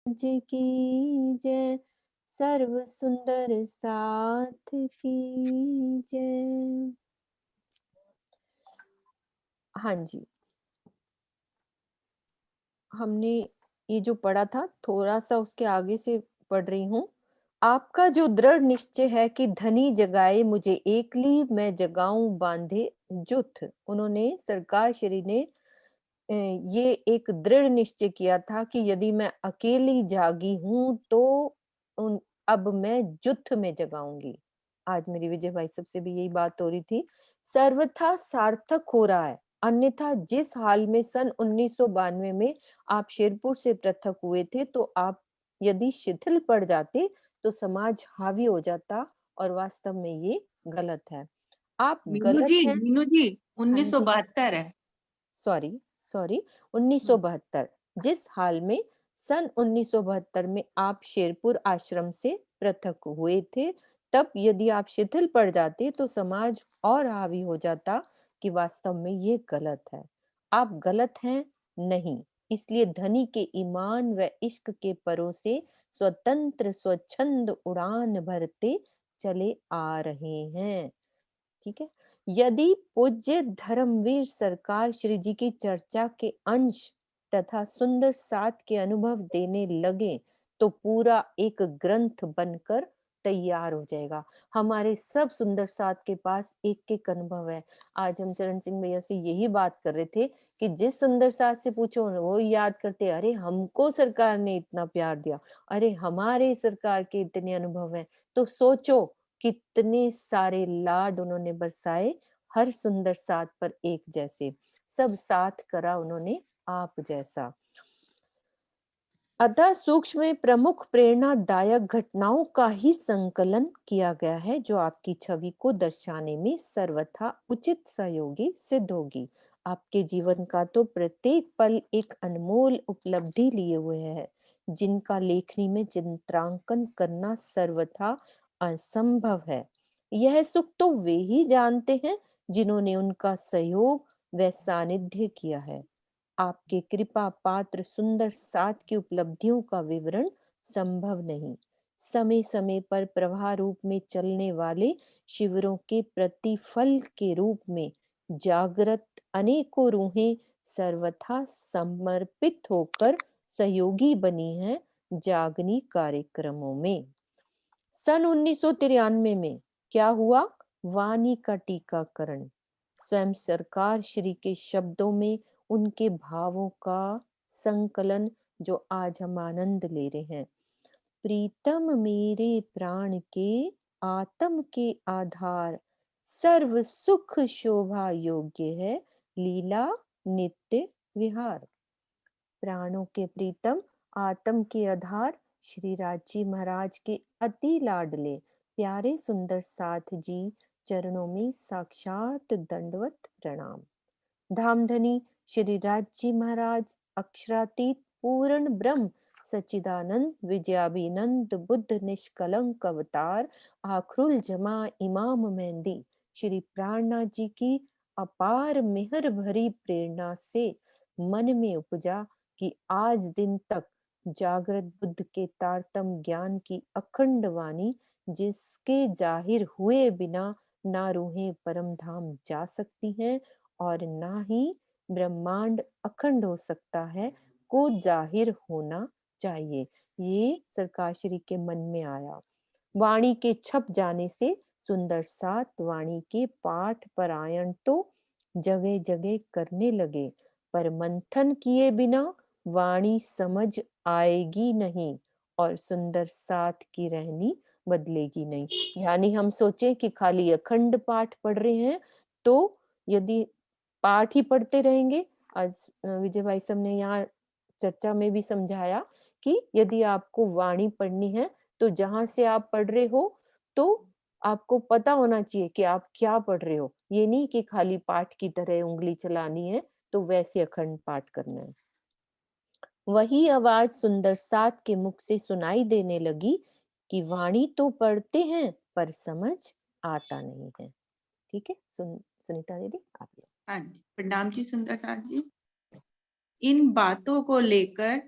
जी की जय, सर्व सुंदर साथ की जय। हाँ जी, हमने ये जो पढ़ा था थोड़ा-सा उसके आगे से पढ़ रही हूँ। आपका जो दृढ़ निश्चय है कि धनी जगाए मुझे एकली, मैं जगाऊँ बाँधे जुथ। उन्होंने सरकार श्री ने ये एक दृढ़ निश्चय किया था कि यदि मैं अकेली जागी हूँ तो उन अब मैं जुथ में जगाऊंगी। आज मेरी विजय भाई साहब से भी यही बात हो रही थी। सर्वथा सार्थक हो रहा है, अन्यथा जिस हाल में सन 1992 में आप शेरपुर से पृथक हुए थे तो आप यदि शिथिल पड़ जाते तो समाज हावी हो जाता और वास्तव में ये गलत है। आप गलत हैं। मीनू जी हाँ जी। 1972 है। सॉरी, सॉरी, हम्म, 1972। जिस हाल में सन 1972 में आप शेरपुर आश्रम से पृथक हुए थे, तब यदि आप शिथिल पड़ जाते तो समाज और हावी हो जाता कि वास्तव में ये गलत है। आप गलत हैं नहीं, इसलिए धनी के ईमान व इश्क के परों से स्वतंत्र स्वच्छंद उड़ान भरते चले आ रहे हैं। ठीक है। यदि पूज्य धर्मवीर सरकार श्री जी की चर्चा के अंश तथा सुंदर साथ के अनुभव देने लगे तो पूरा एक ग्रंथ बनकर तैयार हो जाएगा। हमारे सब सुंदर साथ के पास एक एक अनुभव है। आज हम चरण सिंह भैया से यही बात कर रहे थे कि जिस सुंदर साथ से पूछो वो याद करते, अरे हमको सरकार ने इतना प्यार दिया, अरे हमारे सरकार के इतने अनुभव हैं। तो सोचो कितने सारे लाड उन्होंने बरसाए, हर सुंदर साथ पर एक जैसे, सब साथ करा उन्होंने आप जैसा। अतः सूक्ष्म में प्रमुख प्रेरणादायक घटनाओं का ही संकलन किया गया है जो आपकी छवि को दर्शाने में सर्वथा उचित सहयोगी सिद्ध होगी। आपके जीवन का तो प्रत्येक पल एक अनमोल उपलब्धि लिए हुए है जिनका लेखनी में चित्रांकन करना सर्वथा असंभव है। यह सुख तो वे ही जानते हैं जिन्होंने उनका सहयोग व सानिध्य किया है। आपके कृपा पात्र सुंदर साथ की उपलब्धियों का विवरण संभव नहीं। समय समय पर प्रवाह रूप में चलने वाले शिविरों के प्रतिफल के रूप में जागृत अनेकों रूहें सर्वथा समर्पित होकर सहयोगी बनी हैं जागनी कार्यक्रमों में। सन 1993 में क्या हुआ? वाणी का टीकाकरण। स्वयं सरकार श्री के शब्दों में उनके भावों का संकलन जो आज हम आनंद ले रहे हैं। प्रीतम मेरे प्राण के आत्म के आधार, सर्व सुख शोभा योग्य है लीला नित्य विहार। प्राणों के प्रीतम आत्म के आधार श्री राजी महाराज के अति लाडले प्यारे सुंदर साथ जी चरणों में साक्षात दंडवत प्रणाम। धामधनी श्री राजी महाराज अक्षरातीत पूर्ण ब्रह्म सच्चिदानंद विजयाभिनंद बुद्ध निष्कलंक अवतार आखरुल जमा इमाम मेहंदी श्री प्राणनाथ जी की अपार मेहर भरी प्रेरणा से मन में उपजा कि आज दिन तक जागृत बुद्ध के तारतम ज्ञान की अखंड वाणी जिसके जाहिर हुए बिना ना रूहें परम धाम जा सकती हैं और ना ही ब्रह्मांड अखंड हो सकता है को जाहिर होना चाहिए। ये सरकार श्री के मन में आया। वाणी के छप जाने से सुंदर सात वाणी के पाठ परायण तो जगह जगह करने लगे, पर मंथन किए बिना वाणी समझ आएगी नहीं और सुंदर साथ की रहनी बदलेगी नहीं। यानी हम सोचें कि खाली अखंड पाठ पढ़ रहे हैं तो यदि पाठ ही पढ़ते रहेंगे, आज विजय भाई साहब ने यहाँ चर्चा में भी समझाया कि यदि आपको वाणी पढ़नी है तो जहां से आप पढ़ रहे हो तो आपको पता होना चाहिए कि आप क्या पढ़ रहे हो। ये नहीं कि खाली पाठ की तरह उंगली चलानी है तो वैसे अखंड पाठ करना है। वही आवाज सुंदर साथ के मुख से सुनाई देने लगी कि वाणी तो पढ़ते हैं पर समझ आता नहीं है। ठीक है, सुनीता दीदी आप लोग। हाँ जी, प्रणाम जी सुंदर साथ जी। इन बातों को लेकर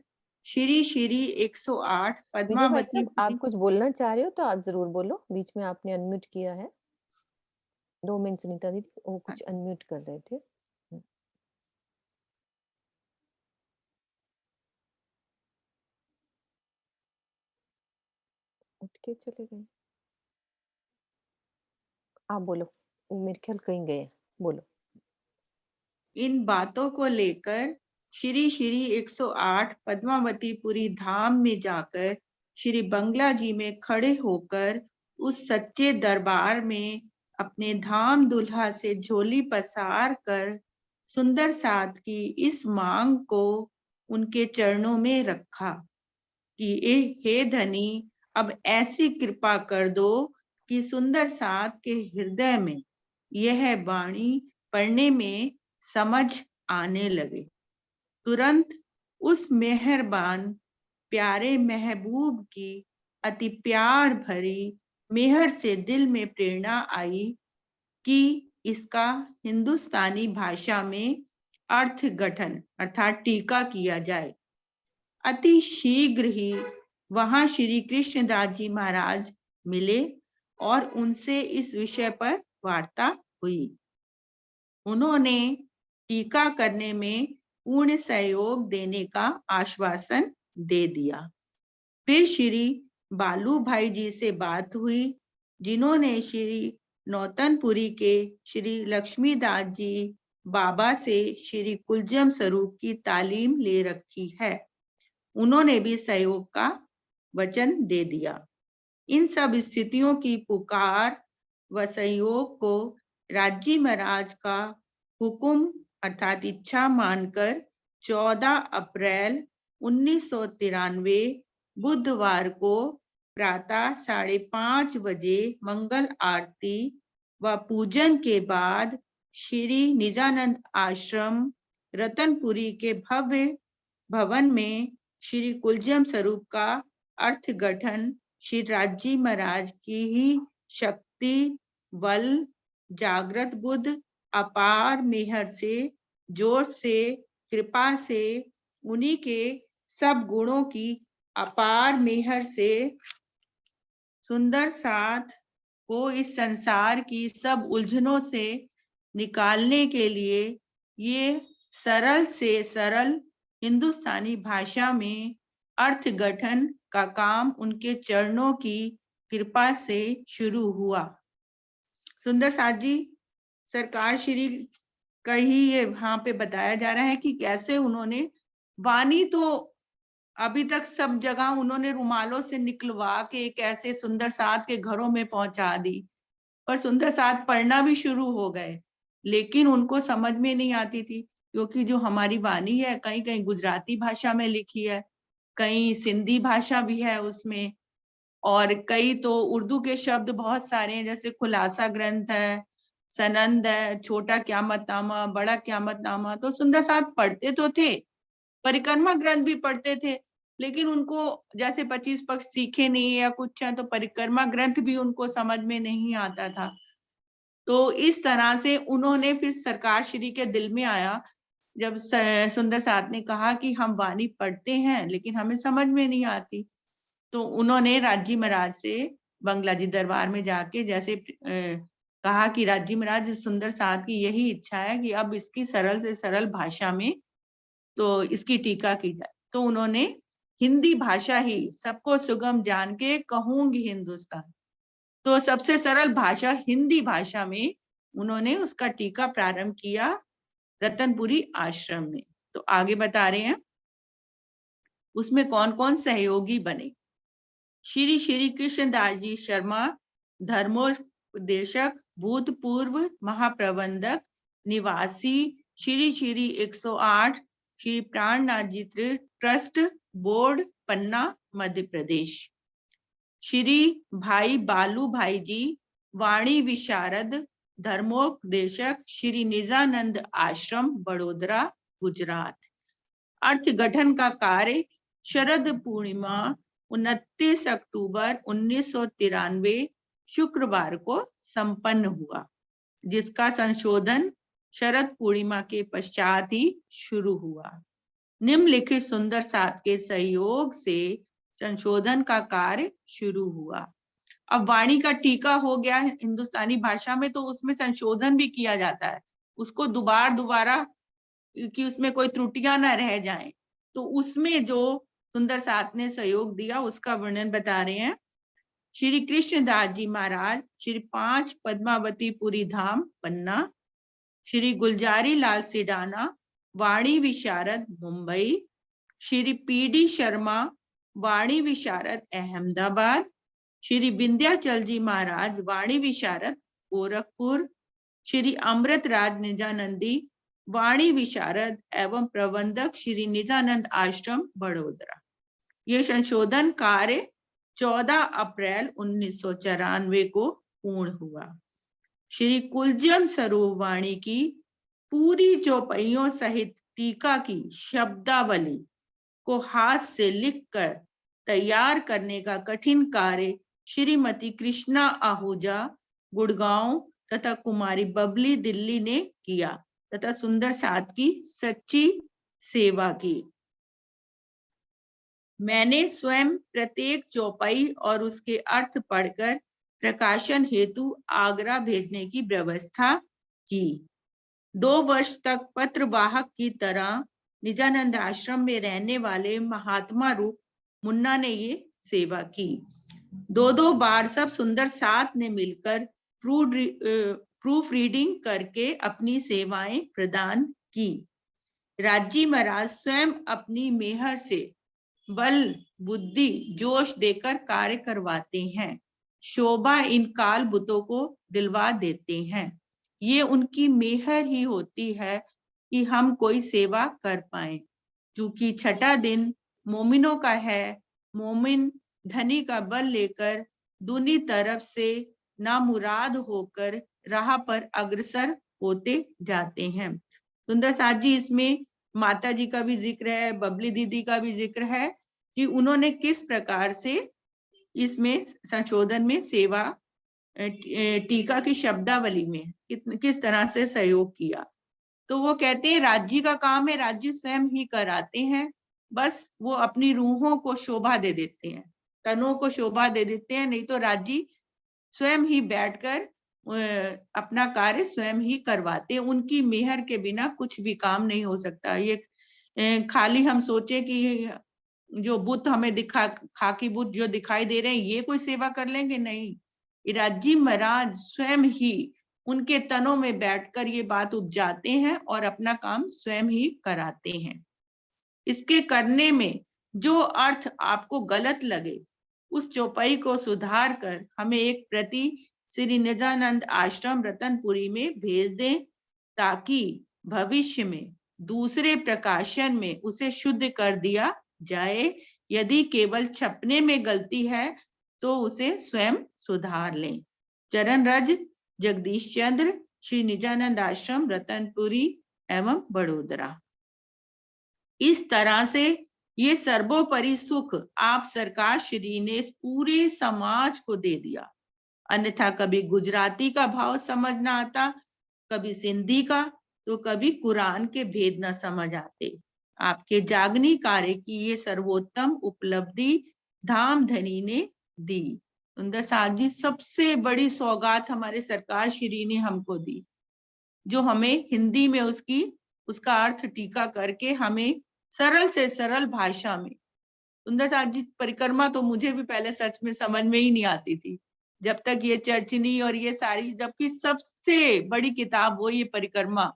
श्री श्री 108 विजय भाई पद्मावती साहब, आप कुछ बोलना चाह रहे हो तो आप ज़रूर बोलो। बीच में आपने अनम्यूट किया है। 2 मिनट सुनीता दीदी, वो कुछ अनम्यूट कर रहे थे। हुँ, उठ के चले गए। आप बोलो, वो मेरे ख्याल कहीं गए हैं। बोलो। इन बातों को लेकर श्री श्री 108 पद्मावतीपुरी धाम में जाकर श्री बंगला जी में खड़े होकर उस सच्चे दरबार में अपने धाम दुल्हा से झोली पसार कर सुंदर साथ की इस मांग को उनके चरणों में रखा कि हे धनी, अब ऐसी कृपा कर दो कि सुंदर साथ के हृदय में यह वाणी पढ़ने में समझ आने लगे। तुरंत उस मेहरबान प्यारे महबूब की अति प्यार भरी मेहर से दिल में प्रेरणा आई कि इसका हिंदुस्तानी भाषा में अर्थ गठन अर्थात टीका किया जाए। अति शीघ्र ही वहां श्री कृष्णदास जी महाराज मिले और उनसे इस विषय पर वार्ता हुई। उन्होंने टीका करने में पूर्ण सहयोग देने का आश्वासन दे दिया। फिर श्री बालू भाई जी से बात हुई, जिन्होंने श्री नौतनपुरी के श्री लक्ष्मीदास जी बाबा से श्री कुलजम स्वरूप की तालीम ले रखी है। उन्होंने भी सहयोग का वचन दे दिया। इन सब स्थितियों की पुकार व सहयोग को राजी महाराज का हुक्म अर्थात इच्छा मानकर 14 अप्रैल 1993 बुधवार को प्रातः 5:30 बजे मंगल आरती व पूजन के बाद श्री निजानंद आश्रम रतनपुरी के भव्य भवन में श्री कुलजम स्वरूप का अर्थ गठन श्री राजी महाराज की ही शक्ति, बल, जागृत बुद्ध, अपार मेहर से, जोर से, कृपा से, उन्हीं के सब गुणों की अपार मेहर से सुंदर साथ को इस संसार की सब उलझनों से निकालने के लिए ये सरल से सरल हिंदुस्तानी भाषा में अर्थ गठन का काम उनके चरणों की कृपा से शुरू हुआ। सुंदर साथ जी सरकार श्री का ही ये यहाँ पे बताया जा रहा है कि कैसे उन्होंने वाणी तो अभी तक सब जगह उन्होंने रुमालों से निकलवा के एक ऐसे सुंदर साथ के घरों में पहुंचा दी, पर सुंदर साथ पढ़ना भी शुरू हो गए, लेकिन उनको समझ में नहीं आती थी, क्योंकि जो हमारी वाणी है कहीं कहीं गुजराती भाषा में लिखी है, कहीं सिंधी भाषा भी है उसमें, और कई तो उर्दू के शब्द बहुत सारे हैं, जैसे खुलासा ग्रंथ है, सनंद है, छोटा क्यामतनामा, बड़ा क्यामतनामा। तो सुंदर साथ पढ़ते तो थे, परिक्रमा ग्रंथ भी पढ़ते थे, लेकिन उनको जैसे 25 पक्ष सीखे नहीं या कुछ है, तो परिक्रमा ग्रंथ भी उनको समझ में नहीं आता था। तो इस तरह से उन्होंने फिर सरकार श्री के दिल में आया, जब सुंदर साथ ने कहा कि हम वाणी पढ़ते हैं लेकिन हमें समझ में नहीं आती, तो उन्होंने राजी महाराज से बंगला जी दरबार में जाके जैसे कहा कि राजी महाराज सुंदर साथ की यही इच्छा है कि अब इसकी सरल से सरल भाषा में तो इसकी टीका की जाए। तो उन्होंने हिंदी भाषा ही सबको सुगम जान के कहूंगी हिंदुस्तान, तो सबसे सरल भाषा हिंदी भाषा में उन्होंने उसका टीका प्रारंभ किया रतनपुरी आश्रम में। तो आगे बता रहे हैं उसमें कौन कौन सहयोगी बने। श्री श्री कृष्णदास जी शर्मा धर्मोपदेशक, भूतपूर्व महाप्रबंधक, निवासी श्री श्री 108 श्री प्राणनाथ जी ट्रस्ट बोर्ड, पन्ना, मध्य प्रदेश। श्री भाई बालू भाई जी वाणी विशारद, धर्मोपदेशक, श्री निजानंद आश्रम, बड़ोदरा, गुजरात। अर्थ गठन का कार्य शरद पूर्णिमा 29 अक्टूबर 1993 शुक्रवार को संपन्न हुआ, जिसका संशोधन शरद पूर्णिमा के पश्चात ही शुरू हुआ। निम्नलिखित सुंदर साथ के सहयोग से संशोधन का कार्य शुरू हुआ। अब वाणी का टीका हो गया है हिंदुस्तानी भाषा में, तो उसमें संशोधन भी किया जाता है, उसको दोबारा कि उसमें कोई त्रुटियां ना रह जाएं। तो उसमें जो सुंदर साथ ने सहयोग दिया उसका वर्णन बता रहे हैं। श्री कृष्णदास जी महाराज, श्री 5 पद्मावतीपुरी धाम पन्ना, श्री गुलजारी लाल सिडाना, वाणी विशारद मुंबई, श्री पीडी शर्मा, वाणी विशारद अहमदाबाद, श्री विंध्याचल जी महाराज, वाणी विशारद गोरखपुर, श्री अमृत राज निजानंदी, वाणी विशारद एवं प्रबंधक श्री निजानंद आश्रम बड़ोदरा। ये संशोधन कार्य 14 अप्रैल 1994 को पूर्ण हुआ। श्री कुलजम स्वरूप वाणी की पूरी चौपाइयों सहित टीका की शब्दावली को हाथ से लिखकर तैयार करने का कठिन कार्य श्रीमती कृष्णा आहूजा गुड़गांव तथा कुमारी बबली दिल्ली ने किया तथा सुंदर साथ की सच्ची सेवा की। मैंने स्वयं प्रत्येक चौपाई और उसके अर्थ पढ़कर प्रकाशन हेतु आगरा भेजने की व्यवस्था की। 2 वर्ष तक पत्रवाहक की तरह निजानंद आश्रम में रहने वाले महात्मा रूप मुन्ना ने ये सेवा की। 2-2 बार सब सुंदर साथ ने मिलकर प्रूफ रीडिंग करके अपनी सेवाएं प्रदान की। राजी महाराज स्वयं अपनी मेहर से बल बुद्धि जोश देकर कार्य करवाते हैं। शोभा इन काल बुतों को दिलवा देते हैं। ये उनकी मेहर ही होती है कि हम कोई सेवा कर पाए। क्योंकि छठा दिन मोमिनों का है, मोमिन धनी का बल लेकर दूनी तरफ से नामुराद होकर राह पर अग्रसर होते जाते हैं। सुंदर साथ जी इसमें माता जी का भी जिक्र है, बबली दीदी का भी जिक्र है कि उन्होंने किस प्रकार से इसमें संशोधन में सेवा टीका की शब्दावली में किस तरह से सहयोग किया। तो वो कहते हैं राज्य का काम है, राज्य स्वयं ही कराते हैं, बस वो अपनी रूहों को शोभा दे देते हैं, तनों को शोभा दे देते हैं, नहीं तो राज्य स्वयं ही बैठकर अपना कार्य स्वयं ही करवाते हैं। उनकी मेहर के बिना कुछ भी काम नहीं हो सकता। ये खाली हम सोचे कि जो बुत हमें खाकी बुत जो दिखाई दे रहे हैं ये कोई सेवा कर लेंगे, नहीं। राज्य महाराज स्वयं ही उनके तनों में बैठकर ये बात उपजाते हैं और अपना काम स्वयं ही कराते हैं। इसके करने में जो अर्थ आपको गलत लगे उस चौपाई को सुधार कर हमें एक प्रति श्री निजानंद आश्रम रतनपुरी में भेज दें, ताकि भविष्य में दूसरे प्रकाशन में उसे शुद्ध कर दिया जाए। यदि केवल छपने में गलती है तो उसे स्वयं सुधार लें। चरण रज जगदीश चंद्र, श्री निजानंद आश्रम रतनपुरी एवं बड़ोदरा। इस तरह से ये सर्वोपरि सुख आप सरकार श्री ने इस पूरे समाज को दे दिया। अन्यथा कभी गुजराती का भाव समझ ना आता, कभी सिंधी का, तो कभी कुरान के भेद न समझ आते। आपके जागनी कार्य की ये सर्वोत्तम उपलब्धि धाम धनी ने दी। सुंदर साथ जी सबसे बड़ी सौगात हमारे सरकार श्री ने हमको दी, जो हमें हिंदी में उसका अर्थ टीका करके हमें सरल से सरल भाषा में। सुंदर साथ जी परिक्रमा तो मुझे भी पहले सच में समझ में ही नहीं आती थी, जब तक ये चर्चनी और ये सारी, जबकि सबसे बड़ी किताब वो ये परिक्रमा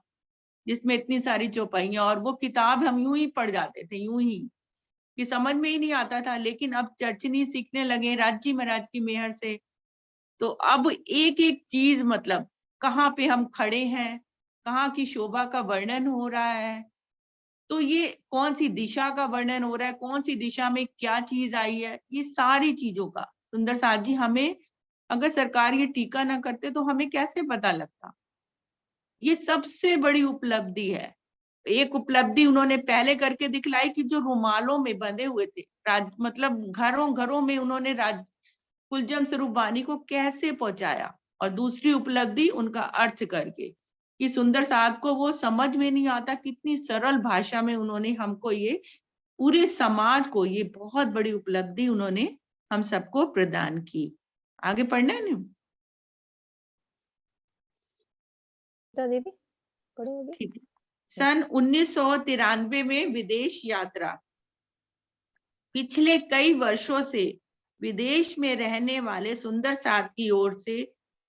जिसमें इतनी सारी चौपाइयां, और वो किताब हम यूं ही पढ़ जाते थे, यूं ही कि समझ में ही नहीं आता था। लेकिन अब चर्चनी सीखने लगे राज्य महाराज की मेहर से, तो अब एक एक चीज मतलब कहाँ पे हम खड़े हैं, कहाँ की शोभा का वर्णन हो रहा है, तो ये कौन सी दिशा का वर्णन हो रहा है, कौन सी दिशा में क्या चीज आई है, ये सारी चीजों का सुंदर साथ जी हमें, अगर सरकार ये टीका ना करते तो हमें कैसे पता लगता। ये सबसे बड़ी उपलब्धि है। एक उपलब्धि उन्होंने पहले करके दिखलाई कि जो रुमालों में बंधे हुए थे, मतलब घरों घरों में उन्होंने कुलजम स्वरूप वाणी को कैसे पहुंचाया, और दूसरी उपलब्धि उनका अर्थ करके कि सुंदर साहब को वो समझ में नहीं आता, कितनी सरल भाषा में उन्होंने हमको ये पूरे समाज को ये बहुत बड़ी उपलब्धि उन्होंने हम सबको प्रदान की। आगे पढ़ना है ना? दीदी पढ़ो आगे। ठीक है। सन 1993 में विदेश यात्रा। पिछले कई वर्षों से विदेश में रहने वाले सुंदर साहब की ओर से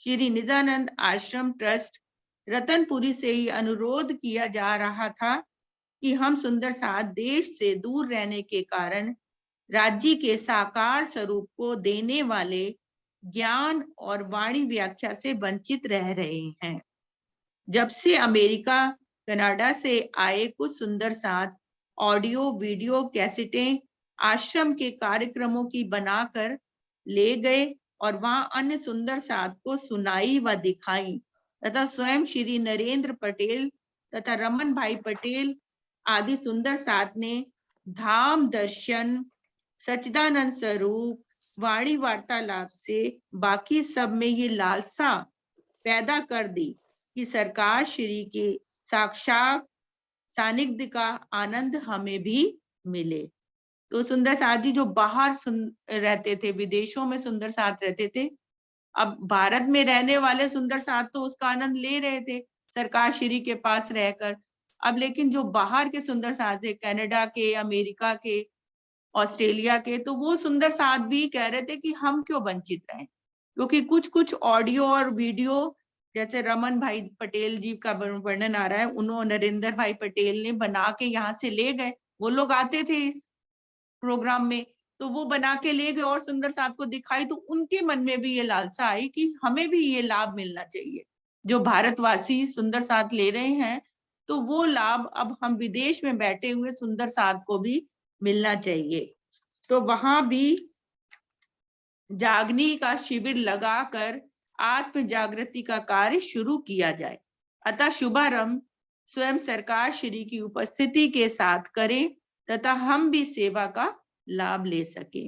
श्री निजानंद आश्रम ट्रस्ट रतनपुरी से ही अनुरोध किया जा रहा था कि हम सुंदर साहब देश से दूर रहने के कारण राज्य के साकार स्वरूप को देने वाले ज्ञान और वाणी व्याख्या से वंचित रह रहे हैं। जब से अमेरिका कनाडा से आए कुछ सुंदर साथ ऑडियो वीडियो कैसेटें आश्रम के कार्यक्रमों की बनाकर ले गए और वहां अन्य सुंदर साथ को सुनाई व दिखाई तथा स्वयं श्री नरेंद्र पटेल तथा रमन भाई पटेल आदि सुंदर साथ ने धाम दर्शन, सच्चिदानंद स्वरूप, वाणी वार्तालाप से बाकी सब में ये लालसा पैदा कर दी कि सरकार श्री के साक्षात सानिध्य का आनंद हमें भी मिले। तो सुंदर साथ जी जो बाहर रहते थे, विदेशों में सुंदर साथ रहते थे, अब भारत में रहने वाले सुंदर साथ तो उसका आनंद ले रहे थे सरकार श्री के पास रहकर। अब लेकिन जो बाहर के सुंदर साथ थे, कनाडा के, अमेरिका के, ऑस्ट्रेलिया के, तो वो सुंदर साथ भी कह रहे थे कि हम क्यों वंचित रहें, क्योंकि कुछ कुछ ऑडियो और वीडियो जैसे रमन भाई पटेल जी का वर्णन आ रहा है, उन्होंने नरेंद्र भाई पटेल ने बना के यहाँ से ले गए। वो लोग आते थे प्रोग्राम में, तो वो बना के ले गए और सुंदर साहब को दिखाई, तो उनके मन में भी ये लालसा आई कि हमें भी ये लाभ मिलना चाहिए जो भारतवासी सुंदर साथ ले रहे हैं, तो वो लाभ अब हम विदेश में बैठे हुए सुंदर साथ को भी मिलना चाहिए। तो वहां भी जागनी का शिविर लगाकर आत्म जागृति का कार्य शुरू किया जाए। अतः शुभारंभ स्वयं सरकार श्री की उपस्थिति के साथ करें तथा हम भी सेवा का लाभ ले सके।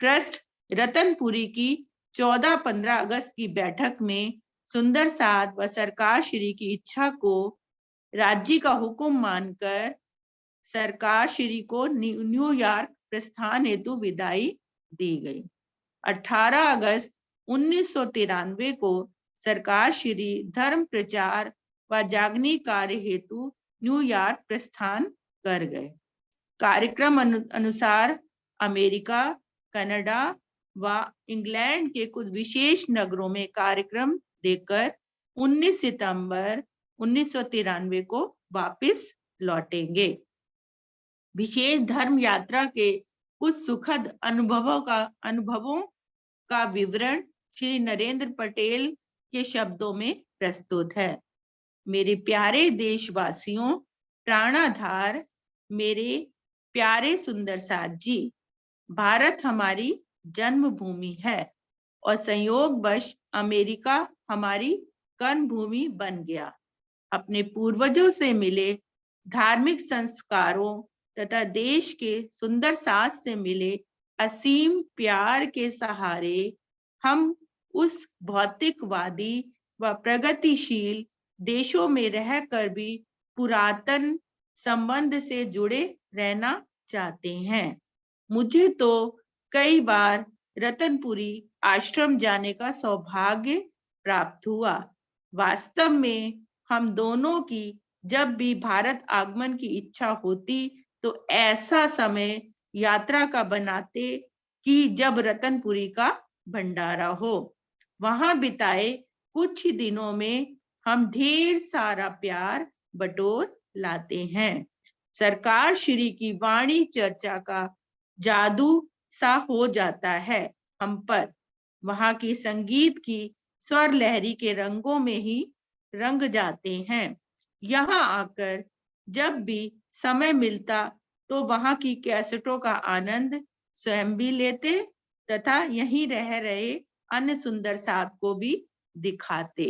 ट्रस्ट रतनपुरी की 14-15 अगस्त की बैठक में सुंदर साथ व सरकार श्री की इच्छा को राज्य का हुक्म मानकर सरकार श्री को न्यूयॉर्क प्रस्थान हेतु विदाई दी गई। 18 अगस्त 1993 को सरकार श्री धर्म प्रचार व जागनी कार्य हेतु न्यूयॉर्क प्रस्थान कर गए। कार्यक्रम अनुसार अमेरिका, कनाडा व इंग्लैंड के कुछ विशेष नगरों में कार्यक्रम देकर 19 सितंबर 1993 को वापस लौटेंगे। विशेष धर्म यात्रा के कुछ सुखद अनुभवों का विवरण श्री नरेंद्र पटेल के शब्दों में प्रस्तुत है। मेरे प्यारे देशवासियों, प्राणाधार मेरे प्यारे सुंदर साथ जी, भारत हमारी जन्मभूमि है और संयोगवश अमेरिका हमारी कर्मभूमि बन गया। अपने पूर्वजों से मिले धार्मिक संस्कारों तथा देश के सुंदर साथ से मिले असीम प्यार के सहारे हम उस भौतिकवादी व प्रगतिशील देशों में रहकर भी पुरातन संबंध से जुड़े रहना चाहते हैं। मुझे तो कई बार रतनपुरी आश्रम जाने का सौभाग्य प्राप्त हुआ। वास्तव में हम दोनों की जब भी भारत आगमन की इच्छा होती तो ऐसा समय यात्रा का बनाते कि जब रतनपुरी का भंडारा हो। वहां बिताए कुछ ही दिनों में हम ढेर सारा प्यार बटोर लाते हैं। सरकार श्री की वाणी चर्चा का जादू सा हो जाता है हम पर। वहां की संगीत की स्वर लहरी के रंगों में ही रंग जाते हैं। यहाँ आकर जब भी समय मिलता तो वहां की कैसेटों का आनंद स्वयं भी लेते तथा यहीं रह रहे अन्य सुंदर साथ को भी दिखाते।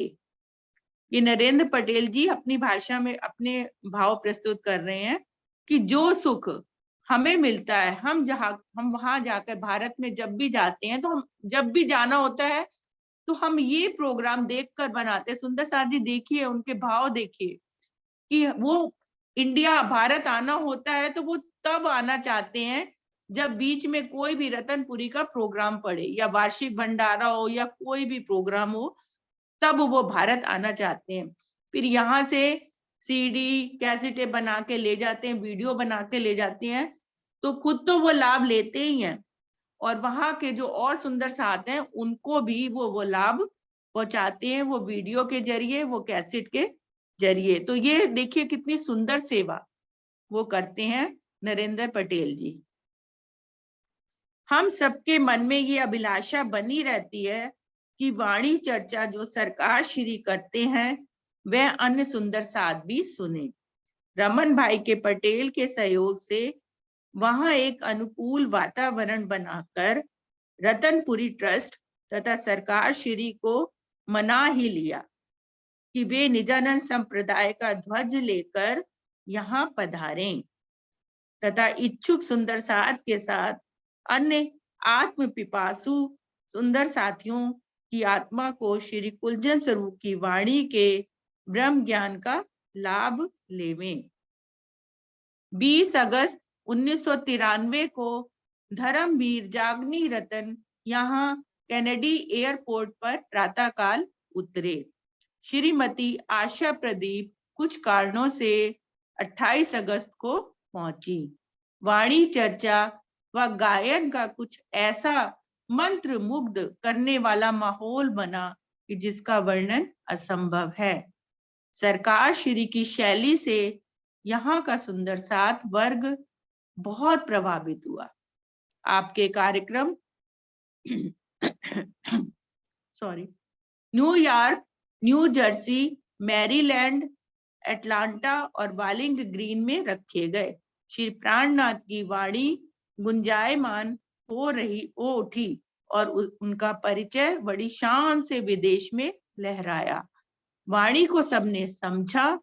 ये नरेंद्र पटेल जी अपनी भाषा में अपने भाव प्रस्तुत कर रहे हैं कि जो सुख हमें मिलता है, हम वहां जाकर भारत में जब भी जाते हैं, तो हम जब भी जाना होता है तो हम ये प्रोग्राम देखकर बनाते। सुंदर साथ जी देखिए, उनके भाव देखिए कि वो इंडिया भारत आना होता है तो वो तब आना चाहते हैं जब बीच में कोई भी रतनपुरी का प्रोग्राम पड़े या वार्षिक भंडारा हो या कोई भी प्रोग्राम हो, तब वो भारत आना चाहते हैं। फिर यहाँ से सीडी कैसेटें बना के ले जाते हैं, वीडियो बना के ले जाते हैं, तो खुद तो वो लाभ लेते ही हैं और वहां के जो और सुंदर साथ हैं उनको भी वो लाभ पहुंचाते हैं, वो वीडियो के जरिए, वो कैसेट के जरिए। तो ये देखिए कितनी सुंदर सेवा वो करते हैं नरेंद्र पटेल जी। हम सबके मन में ये अभिलाषा बनी रहती है कि वाणी चर्चा जो सरकार श्री करते हैं वह अन्य सुंदर साथ भी सुने। रमन भाई के पटेल के सहयोग से वहां एक अनुकूल वातावरण बनाकर रतनपुरी ट्रस्ट तथा सरकार श्री को मना ही लिया कि वे निजानंद संप्रदाय का ध्वज लेकर यहाँ पधारें तथा इच्छुक सुंदर साथ के साथ अन्य आत्म पिपासु सुंदर साथियों की आत्मा को श्री कुलजन स्वरूप की वाणी के ब्रह्म ज्ञान का लाभ लेवें। 20 अगस्त 1993 को धर्मवीर जागनी रतन यहाँ कैनेडी एयरपोर्ट पर प्रातःकाल उतरे। श्रीमती आशा प्रदीप कुछ कारणों से 28 अगस्त को पहुंची। वाणी चर्चा व गायन का कुछ ऐसा मंत्र मुग्ध करने वाला माहौल बना कि जिसका वर्णन असंभव है। सरकार श्री की शैली से यहाँ का सुंदर साथ वर्ग बहुत प्रभावित हुआ। आपके कार्यक्रम New York, new Jersey, Maryland, Atlanta और बालिंग ग्रीन में रखे गए। श्री प्राणनाथ की वाणी गुंजायमान हो उठी और उनका परिचय बड़ी शान से विदेश में लहराया। वाणी को सबने समझा।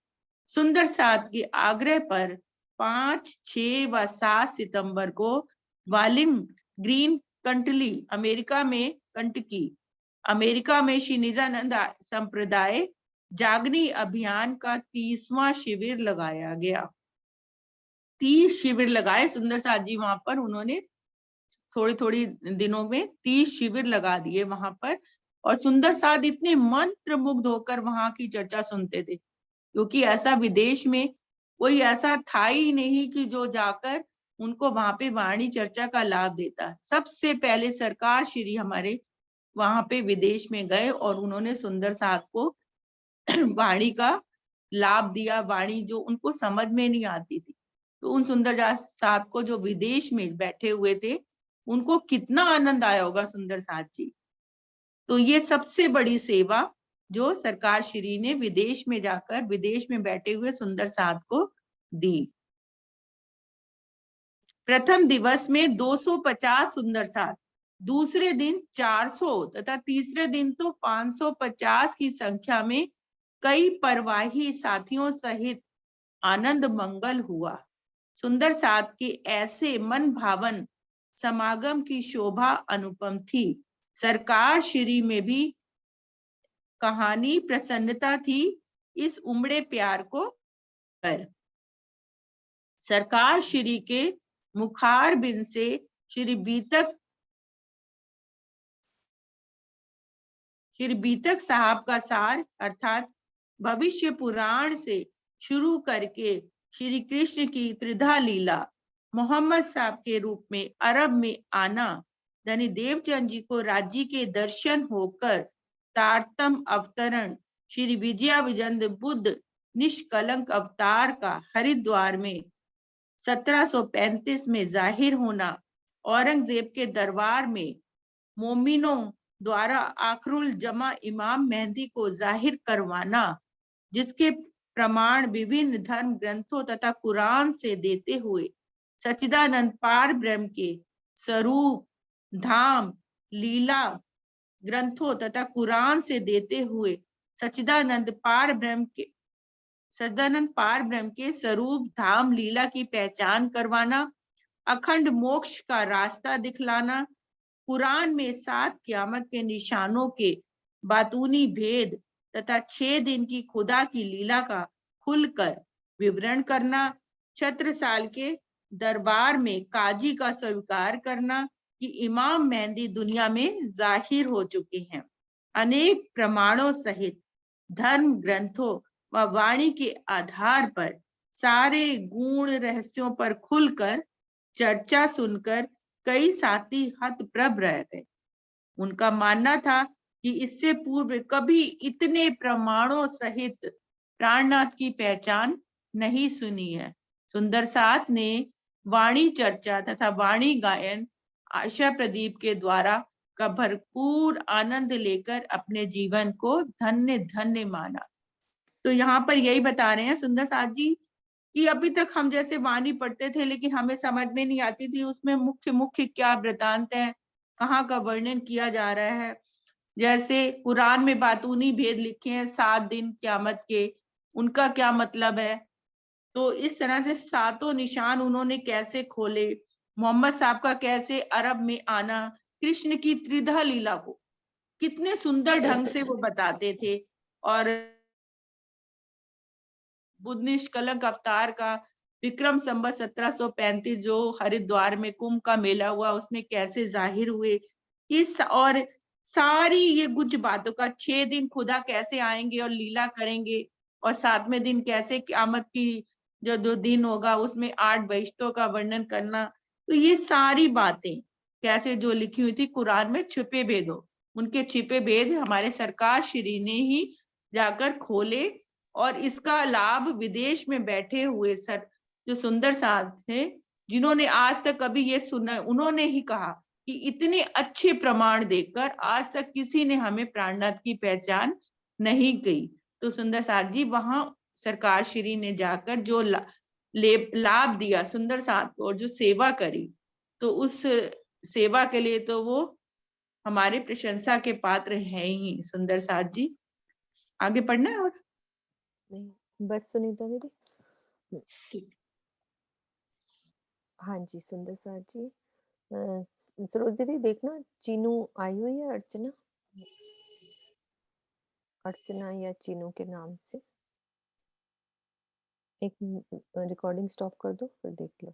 सुंदर साथ के आग्रह पर 5, 6 व 7 सितंबर को वालिंग ग्रीन कंटकी अमेरिका में श्री निजानंद संप्रदाय जागनी अभियान का 30वां शिविर लगाया गया। 30 शिविर लगाए सुंदर साथ जी वहां पर। उन्होंने थोड़ी दिनों में 30 शिविर लगा दिए वहां पर और सुंदर साथ इतने मंत्र मुग्ध होकर वहां की चर्चा सुनते थे, क्योंकि ऐसा विदेश में कोई ऐसा था ही नहीं कि जो जाकर उनको वहां पे वाणी चर्चा का लाभ देता। सबसे पहले सरकार श्री हमारे वहां पे विदेश में गए और उन्होंने सुंदर साथ को वाणी का लाभ दिया। वाणी जो उनको समझ में नहीं आती थी, तो उन सुंदर साथ को जो विदेश में बैठे हुए थे उनको कितना आनंद आया होगा सुंदर साथ जी। तो ये सबसे बड़ी सेवा जो सरकार श्री ने विदेश में जाकर विदेश में बैठे हुए सुंदर साथ को दी। प्रथम दिवस में 250 सुंदर साथ, दूसरे दिन 400 तथा तीसरे दिन तो 550 की संख्या में कई परवाही साथियों सहित आनंद मंगल हुआ। सुंदर साथ के ऐसे मन भावन समागम की शोभा अनुपम थी। सरकार श्री में भी कहानी प्रसन्नता थी इस उमड़े प्यार को कर। सरकार श्री के मुखार बिन से श्री बीतक साहब का सार अर्थात भविष्य पुराण से शुरू करके श्री कृष्ण की त्रिधा लीला, मोहम्मद साहब के रूप में अरब में आना, धनी देवचंद जी को राज्य के दर्शन होकर तारतम अवतरण, श्री विजया विजंद बुद्ध निष्कलंक अवतार का हरिद्वार में 1735 में जाहिर होना, औरंगजेब के दरबार में मोमिनों द्वारा आखरुल जमा इमाम मेहदी को जाहिर करवाना, जिसके प्रमाण विभिन्न धर्म ग्रंथों तथा कुरान से देते हुए सच्चिदानंद पार ब्रह्म के स्वरूप, धाम, लीला ग्रंथों तथा कुरान से देते हुए सच्चिदानंद पार ब्रह्म के स्वरूप, धाम, लीला की पहचान करवाना, अखंड मोक्ष का रास्ता दिखलाना, कुरान में 7 क़यामत के निशानों के बातूनी भेद तथा 6 दिन की खुदा की लीला का खुलकर विवरण करना, छत्रसाल के दरबार में काजी का स्वीकार करना कि इमाम मेहंदी दुनिया में जाहिर हो चुके हैं, अनेक प्रमाणों सहित धर्म ग्रंथों व वाणी के आधार पर सारे गूढ़ रहस्यों पर खुलकर चर्चा सुनकर कई साथी हतप्रभ रह गए। उनका मानना था कि इससे पूर्व कभी इतने प्रमाणों सहित प्राणनाथ की पहचान नहीं सुनी है। सुंदर साथ ने वाणी चर्चा तथा वाणी गायन आशा प्रदीप के द्वारा का भरपूर आनंद लेकर अपने जीवन को धन्य धन्य माना। तो यहाँ पर यही बता रहे हैं सुंदर साथ जी कि अभी तक हम जैसे वाणी पढ़ते थे लेकिन हमें समझ में नहीं आती थी उसमें मुख्य मुख्य क्या वृतांत है, कहाँ का वर्णन किया जा रहा है। जैसे कुरान में बातूनी भेद लिखे हैं 7 दिन क़यामत के, उनका क्या मतलब है। तो इस तरह से सातों निशान उन्होंने कैसे खोले, मोहम्मद साहब का कैसे अरब में आना, कृष्ण की त्रिधा लीला को कितने सुंदर ढंग से वो बताते थे। और बुद्ध निष्कलंक अवतार का विक्रम संवत 1735 जो हरिद्वार में कुंभ का मेला हुआ उसमें कैसे जाहिर हुए, इस और सारी ये कुछ बातों का 6 दिन खुदा कैसे आएंगे और लीला करेंगे और 7वें दिन कैसे क़यामत की जो 2 दिन होगा उसमें 8 बहिश्तों का वर्णन करना। तो ये सारी बातें कैसे जो लिखी हुई थी कुरान में छुपे भेदों, उनके छिपे भेद हमारे सरकार श्री ने ही जाकर खोले और इसका लाभ विदेश में बैठे हुए सर जो सुंदर साथ थे जिन्होंने आज तक कभी ये सुना, उन्होंने ही कहा कि इतने अच्छे प्रमाण देखकर आज तक किसी ने हमें प्राणनाथ की पहचान नहीं की। तो सुंदर साथ जी वहां सरकार श्री ने जाकर जो लाभ दिया सुंदर साथ को और जो सेवा करी, तो उस सेवा के लिए तो वो हमारे प्रशंसा के पात्र हैं ही। सुंदर साथ जी आगे पढ़ना है और नहीं बस सुनीता दीदी। हाँ जी सुंदर साथ जी। सरोज दीदी देखना चीनू आई हुई है, अर्चना, अर्चना या चीनू के नाम से। एक रिकॉर्डिंग स्टॉप कर दो फिर देख लो,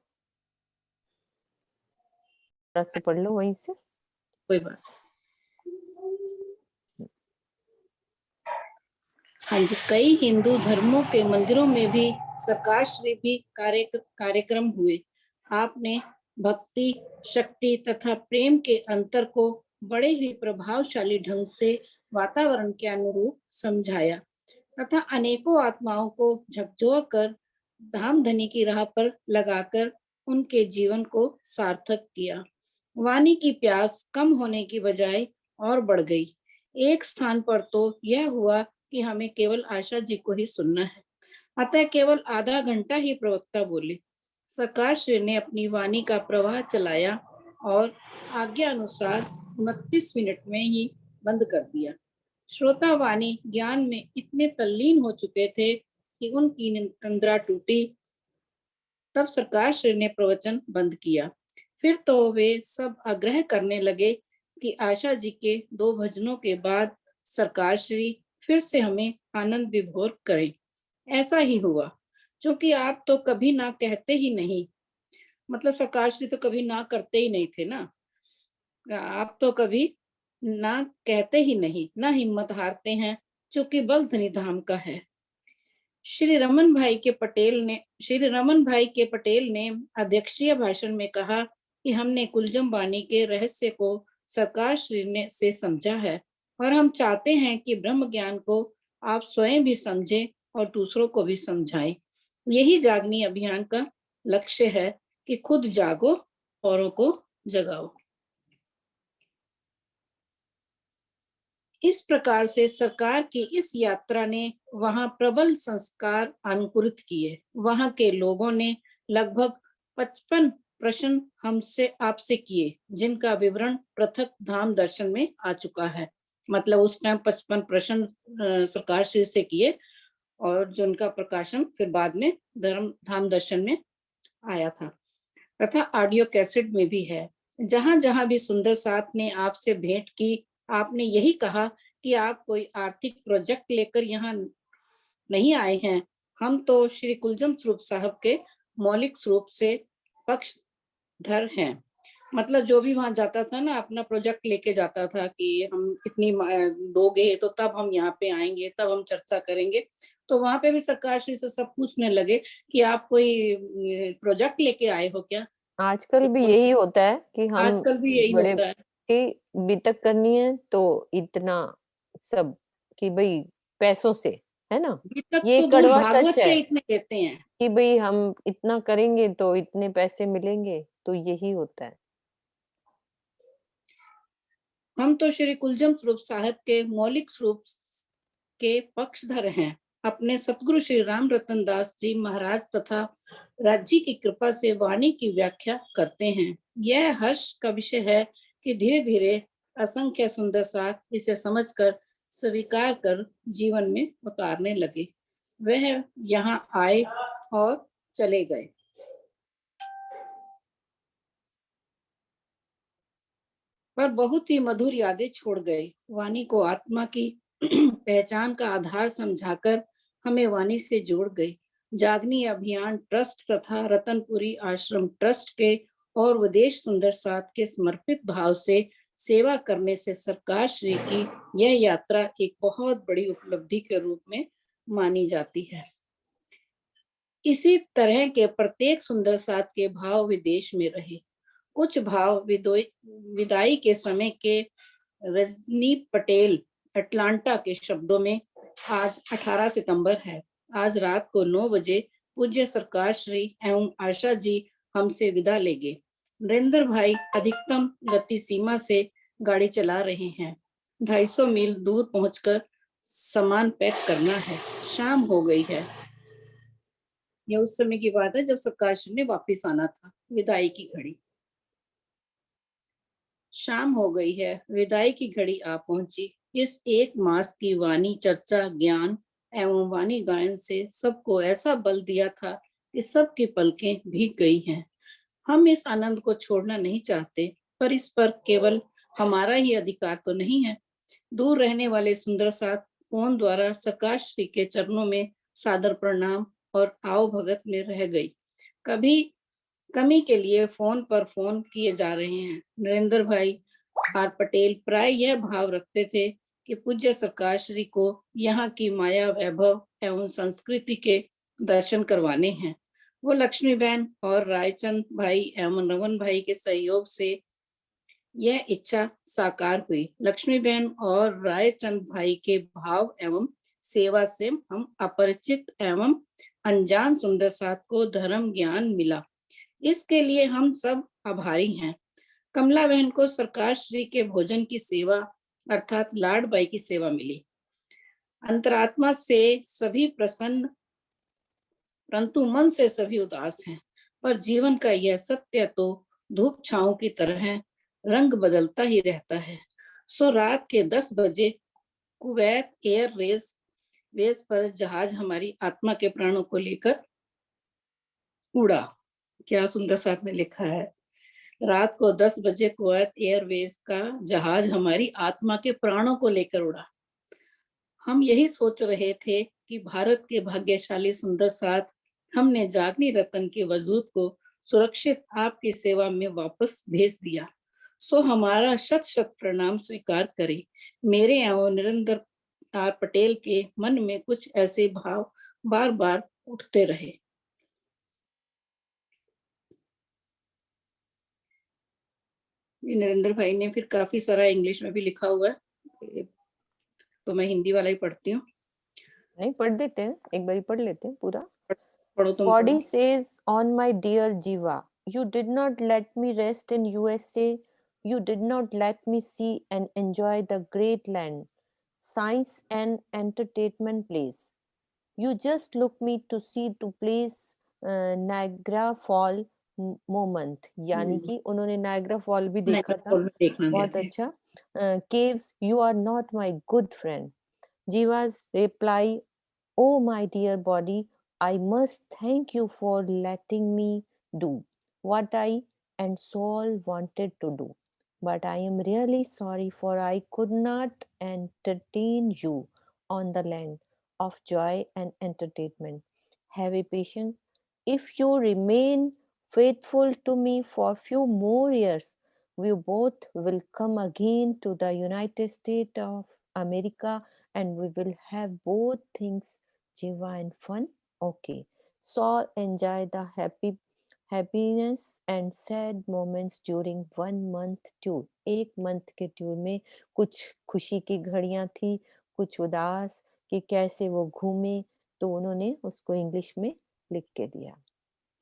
से पढ़ लो वहीं से। कोई बात। हाँ जी, कई हिंदू धर्मों के मंदिरों में भी सरकार श्री भी कार्यक्रम हुए। आपने भक्ति, शक्ति तथा प्रेम के अंतर को बड़े ही प्रभावशाली ढंग से वातावरण के अनुरूप समझाया तथा अनेकों आत्माओं को झकझोर कर धाम धनी की राह पर लगाकर उनके जीवन को सार्थक किया। वाणी की प्यास कम होने की बजाय और बढ़ गई। एक स्थान पर तो यह हुआ कि हमें केवल आशा जी को ही सुनना है, अतः केवल आधा घंटा ही प्रवक्ता बोले। सरकार श्री ने अपनी वाणी का प्रवाह चलाया और आज्ञा अनुसार 29 मिनट में ही बंद कर दिया। श्रोता वाणी ज्ञान में इतने तल्लीन हो चुके थे कि उनकी निंद्रा टूटी। तब सरकार श्री ने प्रवचन बंद किया। फिर तो वे सब आग्रह करने लगे कि आशा जी के 2 भजनों के बाद सरकार श्री फिर से हमें आनंद विभोर करें। ऐसा ही हुआ, क्योंकि आप तो कभी ना कहते ही नहीं, मतलब सरकार श्री तो कभी ना करते ही नहीं थे ना, आप तो कभी ना कहते ही नहीं, ना हिम्मत हारते हैं, चूंकि बल धनी धाम का है। श्री रमन भाई के पटेल ने अध्यक्षीय भाषण में कहा कि हमने कुलजम वाणी के रहस्य को सरकार श्री ने से समझा है और हम चाहते हैं कि ब्रह्म ज्ञान को आप स्वयं भी समझें और दूसरों को भी समझाएं। यही जागनी अभियान का लक्ष्य है कि खुद जागो, औरों को जगाओ। इस प्रकार से सरकार की इस यात्रा ने वहां प्रबल संस्कार अनुकूलित किए। वहां के लोगों ने लगभग 55 प्रश्न हमसे आपसे किए, जिनका विवरण पृथक धाम दर्शन में आ चुका है। मतलब उस टाइम 55 प्रश्न सरकार श्री से किए और जिनका प्रकाशन फिर बाद में धाम दर्शन में आया था तथा ऑडियो कैसेट में भी है। जहां जहां भी सुंदर साथ ने आपसे भेंट की, आपने यही कहा कि आप कोई आर्थिक प्रोजेक्ट लेकर यहाँ नहीं आए हैं। हम तो श्री कुलजम स्वरूप साहब के मौलिक स्वरूप से पक्षधर हैं। मतलब जो भी वहां जाता था ना, अपना प्रोजेक्ट लेके जाता था कि हम इतनी दोगे तो तब हम यहाँ पे आएंगे, तब हम चर्चा करेंगे। तो वहां पे भी सरकार श्री से सब पूछने लगे कि आप कोई प्रोजेक्ट लेके आए हो क्या? आजकल भी तो यही होता है कि हम आजकल भी यही बड़े होता है। की बीतक करनी है तो इतना सब कि भई पैसों से, है ना? अभी तक ये तो दूर कड़वा सच भागवत है के इतने देते हैं। कि भई हम इतना करेंगे तो इतने पैसे मिलेंगे, तो यही होता है। हम तो श्री कुलजम स्वरूप साहब के मौलिक स्वरूप के पक्षधर हैं। अपने सतगुरु श्री राम रतन दास जी महाराज तथा राज्य की कृपा से वाणी की व्याख्या करते हैं। यह हर्ष का विषय है कि धीरे धीरे असंख्य सुंदर साथ इसे समझकर स्वीकार कर जीवन में उतारने लगे। वह यहाँ आए और चले गए, पर बहुत ही मधुर यादें छोड़ गए। वाणी को आत्मा की पहचान का आधार समझाकर हमें वाणी से जोड़ गए। जागनी अभियान ट्रस्ट तथा रतनपुरी आश्रम ट्रस्ट के और विदेश सुंदर साथ के समर्पित भाव से सेवा करने से सरकार श्री की यह यात्रा एक बहुत बड़ी उपलब्धि के रूप में मानी जाती है। इसी तरह के प्रत्येक सुंदर साथ के भाव विदेश में रहे। कुछ भाव विदाई के समय के रजनी पटेल अटलांटा के शब्दों में, आज 18 सितंबर है। आज रात को 9 बजे पूज्य सरकार श्री एवं आशा जी हमसे विदा लेंगे। नरेंद्र भाई अधिकतम गति सीमा से गाड़ी चला रहे हैं। 250 मील दूर पहुंचकर सामान पैक करना है। शाम हो गई है। यह उस समय की बात है जब सरकार श्री ने वापिस आना था। विदाई की घड़ी। शाम हो गई है, विदाई की घड़ी आ पहुंची। इस एक मास की वाणी चर्चा, ज्ञान एवं वाणी गायन से सबको ऐसा बल दिया था कि सबकी पलकें भीग गई हैं। हम इस आनंद को छोड़ना नहीं चाहते, पर इस पर केवल हमारा ही अधिकार तो नहीं है। दूर रहने वाले सुंदर साथ फोन द्वारा सरकार श्री के चरणों में सादर प्रणाम और आओ भगत में रह गई। कभी कमी के लिए फोन पर फोन किए जा रहे हैं। नरेंद्र भाई आर पटेल प्राय यह भाव रखते थे कि पूज्य सरकार श्री को यहाँ की माया वैभव एवं संस्कृति के दर्शन करवाने हैं। वो लक्ष्मीबेन और रायचंद भाई एवं रमन भाई के सहयोग से यह इच्छा साकार हुई। लक्ष्मीबेन और रायचंद भाई के भाव एवं सेवा से हम अपरिचित एवं अनजान सुंदर साथ को धर्म ज्ञान मिला। इसके लिए हम सब आभारी हैं। कमला बहन को सरकार श्री के भोजन की सेवा अर्थात लाड बाई की सेवा मिली। अंतरात्मा से सभी प्रसन्न, परंतु मन से सभी उदास हैं। पर जीवन का यह सत्य तो धूप छांव की तरह है, रंग बदलता ही रहता है। सो रात के 10 बजे कुवैत एयर वेस पर जहाज हमारी आत्मा के प्राणों को लेकर उड़ा। क्या सुंदर साथ ने लिखा है। रात को 10 बजे कुवैत एयरवेज का जहाज हमारी आत्मा के प्राणों को लेकर उड़ा। हम यही सोच रहे थे कि भारत के भाग्यशाली सुंदर साथ हमने जागनी रतन के वजूद को सुरक्षित आपकी सेवा में वापस भेज दिया। सो हमारा शत शत प्रणाम स्वीकार करें। मेरे एवं नरेंद्र आर पटेल के मन में कुछ ऐसे भाव बार बार उठते रहे। नरेंद्र भाई ने फिर काफी सारा इंग्लिश में भी लिखा हुआ है, तो मैं हिंदी वाला ही पढ़ती हूँ। नहीं, पढ़ देते हैं, एक बारी पढ़ लेते हैं पूरा। पढ़ो तुम पढ़ो। Body says, on my dear Jiva, you did not let me rest in USA. You did not let me see and enjoy the great land, science and entertainment place. You just look me to see to place Niagara Fall moment. यानी कि उन्होंने Niagara fall भी देखा था। देखना गए बहुत थे। अच्छा। Caves, you are not my good friend. Jiva's reply, oh my dear body, I must thank you for letting me do what I and soul wanted to do. but I am really sorry, for I could not entertain you on the land of joy and entertainment. Have a patience. If you remain faithful to me for few more years, we both will come again to the United States of America, and we will have both things, jiva and fun. Okay. So enjoy the happiness and sad moments during 1 month tour. 1 month के tour में कुछ खुशी की घड़ियां थी, कुछ उदास, कि कैसे वो घूमे, तो उन्होंने उसको इंग्लिश में लिख के दिया।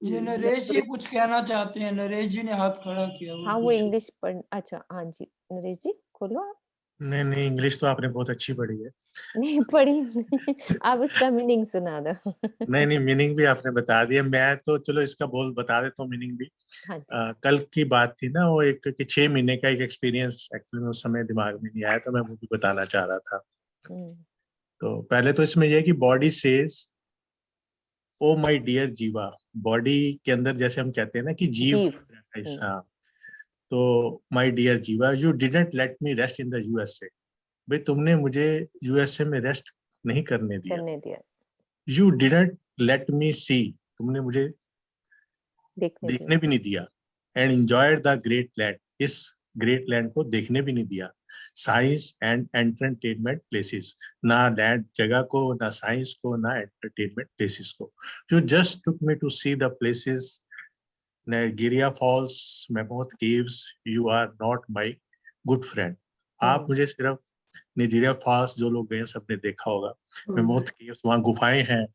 ये नरेश जी कुछ कहना चाहते हैं। नरेश जी ने हाथ खड़ा किया। हाँ, वो इंग्लिश पढ़, अच्छा हाँ जी, नरेश जी खोलो आप। नहीं, इंग्लिश तो आपने बहुत अच्छी पढ़ी है। नहीं पढ़ी आप उसका मीनिंग सुना दो। नहीं, मीनिंग भी आपने बता दिया। मैं तो चलो इसका बोल बता देता हूँ मीनिंग भी। हाँ जी। कल की बात थी ना, वो एक कि 6 महीने का एक एक्सपीरियंस एक्चुअली में उस समय दिमाग में नहीं आया, तो मैं वो भी बताना चाह रहा था। तो पहले तो इसमें यह है कि body says oh my dear Jiva. Body के अंदर जैसे हम कहते हैं ना कि जीव ऐसा, तो my dear Jiva, you didn't let me rest in the USA. भाई तुमने मुझे यूएसए में रेस्ट नहीं करने दिया। You didn't let me see, तुमने मुझे देखने भी नहीं दिया। And enjoyed the great land, इस ग्रेट लैंड को देखने भी नहीं दिया। साइंस एंड एंटरटेनमेंट प्लेसेस, ना लैंड जगह को, ना साइंस को, ना एंटरटेनमेंट प्लेसेस को। You just took me to see the places Niagara Falls, mammoth caves. You are not my good friend. आप मुझे सिर्फ नाइजीरिया फॉल्स, जो लोग गए सबने देखा होगा, मैमोथ केव्स, वहां गुफाएं हैं।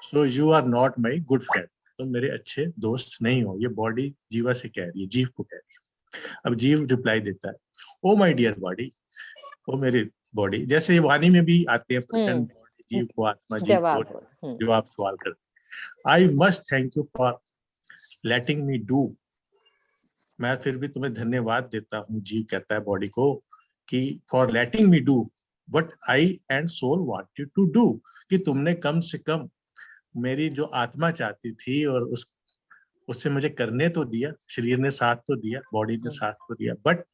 So you are not my good friend, तो मेरे अच्छे दोस्त नहीं हो। ये बॉडी जीवा से कह रही है, जीव को कह रही है। अब जीव रिप्लाई देता है, ओ माय डियर बॉडी, ओ मेरे बॉडी। जैसे वाणी में भी आते हैं प्रकरण, बॉडी, जीव को, आत्मा, जीव को, जो आप सवाल करते। I must thank you for letting me do. मैं फिर भी तुम्हें धन्यवाद देता हूँ, जीव कहता है बॉडी को, कि for letting me do what I and soul wanted to do, कि तुमने कम से कम मेरी जो आत्मा चाहती थी और उससे मुझे करने तो दिया। शरीर ने साथ तो दिया, बॉडी ने साथ तो दिया, but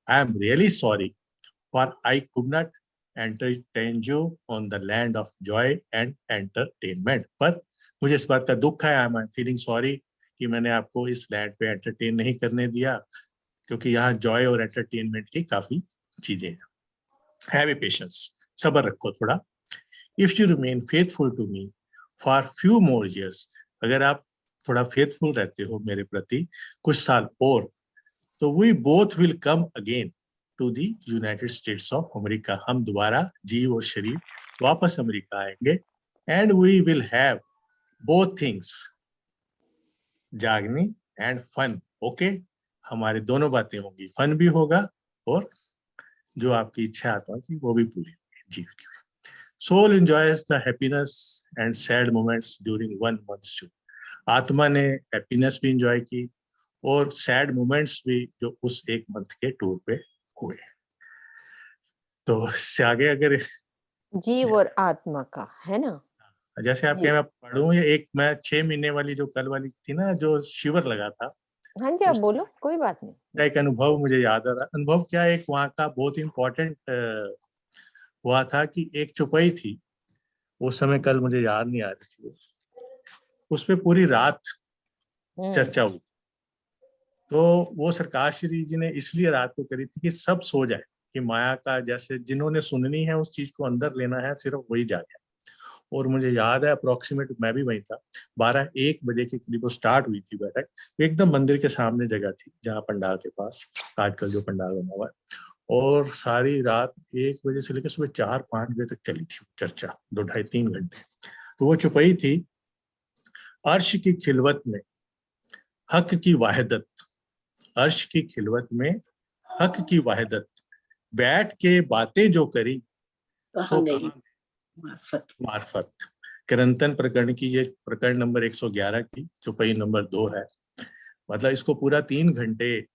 I am really sorry for I could not entertain you on the land of Joy and entertainment. पर मुझे इस बात का दुख है, आई एम फीलिंग सॉरी, कि मैंने आपको इस लैंड पे एंटरटेन नहीं करने दिया, क्योंकि यहाँ जॉय और एंटरटेनमेंट की काफी चीजें हैं। हैव ए पेशेंस, सब्र रखो थोड़ा। If you remain faithful to me for few more years, अगर आप थोड़ा फेथफुल रहते हो मेरे प्रति कुछ साल और, तो we both will come again to the United States of America. हम दोबारा, जीव और शरीर, वापस अमेरिका आएंगे। And we will have both things, जागनी एंड फन। ओके, हमारी दोनों बातें होंगी, फन भी होगा और जो आपकी इच्छा आत्मा की वो भी पूरी होगी, जीव की। Soul enjoys the happiness and sad moments during 1 month tour. आत्मा ने हैप्पीनेस भी एंजॉय की और सैड मोमेंट्स भी, जो उस 1 मंथ के टूर पे हुए। तो इससे आगे अगर जीव और आत्मा का है ना, जैसे आपके मैं पढ़ूं, ये एक मैं 6 महीने वाली जो कल वाली थी ना, जो शिवर लगा था। हाँ जी, आप बोलो, कोई बात नहीं। एक अनुभव मुझे याद आ रहा। अनुभव क्या, एक वहाँ का बहुत इंपॉर्टेंट हुआ था कि एक चौपाई थी उस समय, कल मुझे याद नहीं आ रही थी, उस पे पूरी रात चर्चा हुई। तो वो सरकार श्री जी ने इसलिए रात को करी थी कि सब सो जाए, कि माया का, जैसे जिन्होंने सुननी है उस चीज को अंदर लेना है, सिर्फ वही जागे। और मुझे याद है अप्रोक्सीमेट, मैं भी वहीं था, 12-1 बजे के करीब वो स्टार्ट हुई थी बैठक। एकदम मंदिर के सामने जगह थी, जहाँ पंडाल के पास आजकल जो पंडाल बना हुआ है। और सारी रात 1 बजे से लेकर सुबह 4-5 बजे तक चली थी चर्चा, 2-2.5-3 घंटे। तो वो चुपई थी, अर्श की खिलवत में हक की वाहिदत, अर्श की खिलवत में हक की वाहिदत, बैठ के बातें जो करी सो मार्फत। करंतन प्रकरण की, ये प्रकरण नंबर 111 की चुपई नंबर 2 है। मतलब इसको पूरा 3 घंटे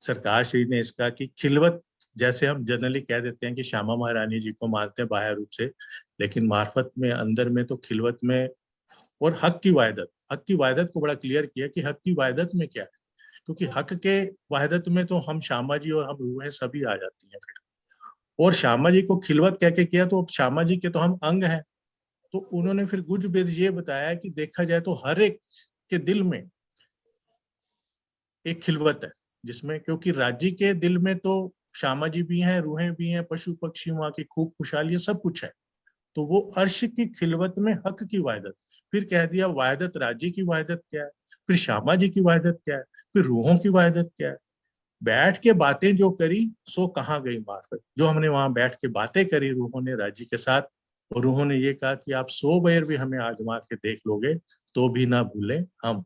सरकार श्री ने इसका कि खिलवत, जैसे हम जनरली कह देते हैं कि श्यामा महारानी जी को मानते हैं बाह्य रूप से, लेकिन मार्फत में, अंदर में तो खिलवत में, और हक की वायदत, हक की वायदत को बड़ा क्लियर किया कि हक की वायदत में क्या है, क्योंकि हक के वहदत में तो हम श्यामा जी और हम रूहें सभी आ जाती हैं फिर। और श्यामा जी को खिलवत कह के किया, तो श्यामा जी के तो हम अंग हैं। तो उन्होंने फिर गुज वेद ये बताया कि देखा जाए तो हर एक के दिल में एक खिलवत है, जिसमें क्योंकि राज्य के दिल में तो श्यामा जी भी हैं, रूहें भी हैं, पशु पक्षी वहां की खूब खुशहाली सब कुछ है। तो वो अर्श की खिलवत में हक की वायदत, फिर कह दिया वायदत राज्य की वायदत क्या है, फिर श्यामा जी की वायदत क्या है, फिर रूहों की वायदत क्या है। बैठ के बातें जो करी सो कहाँ गई मार्फत, जो हमने वहां बैठ के बातें करी रूहों ने राज्य के साथ, और रूहों ने ये कहा कि आप 100 बार भी हमें आजमा के देख लोगे तो भी ना भूले हम।